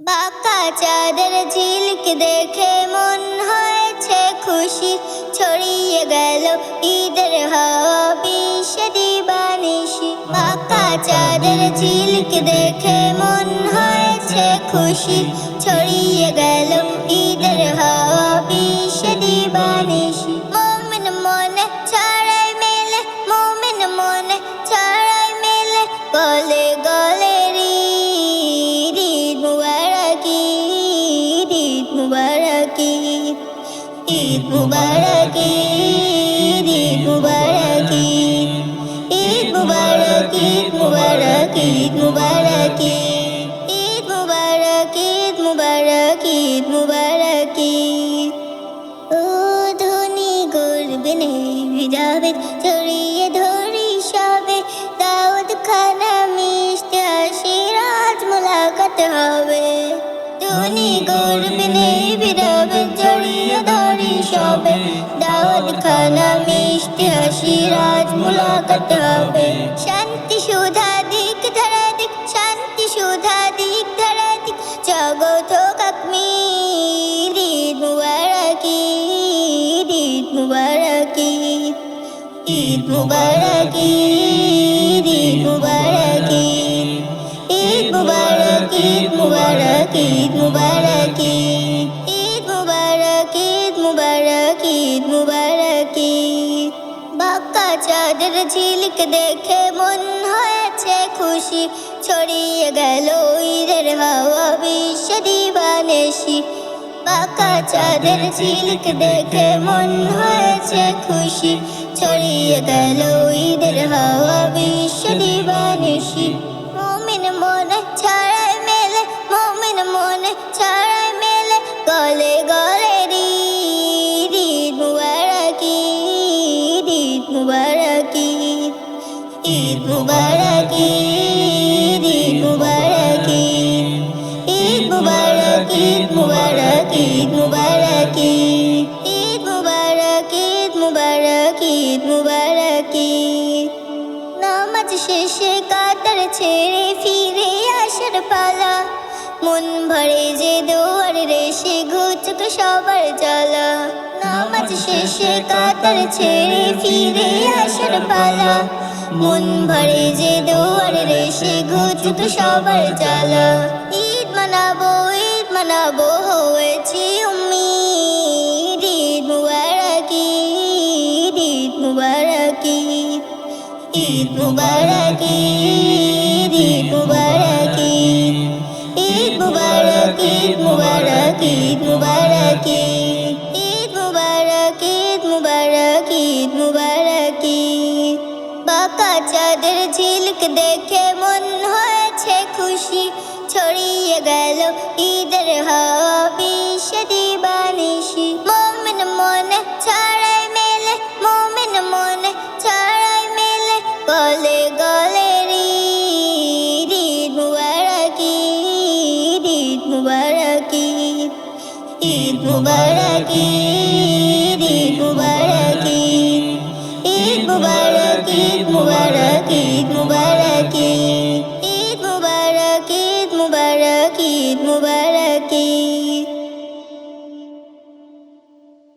বাঁকা চাঁদের ঝিলিক দেখে মন হয়েছে খুশি, ছড়িয়ে গেল ঈদের হাওয়া বিশ্বে দিবানিশি। বাঁকা চাঁদের ঝিলিক দেখে মন হয়েছে খুশি, ছড়িয়ে গেল ঈদের হাওয়া বিশ্বে দিবানিশি। মুমিন মনে ছড়াই মেলে, মুমিন মনে ছড়াই মেলে, গলে গলে ঈদ মুবারক, ঈদ মুবারক, ঈদ মুবারক, ঈদ মুবারক, ঈদ মুবারক, ঈদ মুবারক, ঈদ মুবারক, ঈদ মুবারক। ও ধনী গর্বে নেই যাবে, ছড়িয়ে ধরি সবে, দাউদ খানা মিষ্টি হাসি রাজ মোলাকাত হবে। ধনী গর্বে নেই বিরাবে, ছড়িয়ে ধরি সবে, দাউদ খানা মিষ্টি হাসি রাজ মোলাকাত হবে। শান্তি সুধা দিক ধারা দিক, শান্তি সুধা দিক ধারা দিক, জগৎ হোক আকমিল। ঈদ মুবারক, ঈদ মুবারক, ঈদ মুবারক, ঈদ মুবারক, ঈদ মুবারক, ঈদ মুবারক, ঈদ মুবারক, ঈদ মুবারক, ঈদ মুবারক, ঈদ মুবারক। বাঁকা চাঁদের ঝিলিক দেখে মন হয়েছে খুশি, ছড়িয়ে গেল ঈদের হাওয়া বিশ্বে দিবানিশি। বাঁকা চাঁদের ঝিলিক দেখে মন হয়েছে খুশি, ছড়িয়ে গেল ঈদের হাওয়া বিশ্বে দিবানিশি। মুমিন মনে ছড়াই মেলে, মুমিন মনে ছড়াই মেলে, গলে গলে ঈদ। ঈদ মুবারক, ঈদ মুবারক, ঈদ মুবারক, ঈদ মুবারক, ঈদ মুবারক, ঈদ মুবারক, ঈদ মুবারক, ঈদ মুবারক, ঈদ মুবারক, ঈদ মুবারক। নামাজ শেষে কাতার ছেড়ে ফিরে আসার পালা, মন ভরে যে দুয়ার রেশে ঘুচুক সবার জ্বালা। নামাজ শেষে কাতার ছেড়ে ফিরে আসার পালা, মন ভরে যে দুয়ার রেশে ঘুচুক সবার জ্বালা। ঈদ মানাবো, ঈদ মানাবো হয়েছি উম্মিদ। ঈদ মুবারক, ঈদ মুবারক, ঈদ মুবারক, ঈদ মুবারক, ঈদ মুবারক, ঈদ মুবারক, ঈদ মুবারক, ঈদ মুবারক, ঈদ মুবারক, ঈদ মুবারক। বাঁকা চাঁদের ঝিলিক দেখে মন হয়েছে খুশি, ছড়িয়ে গেল ঈদের হাওয়া বিশ্বে দিবানিশি। মুমিন মনে ছড়াই মেলে, মুমিন মনে ছড়াই মেলে, গলে গলে ঈদ। ঈদ মুবারক, ঈদ মুবারক, ঈদ মুবারক, ঈদ মুবারক, ঈদ মুবারক।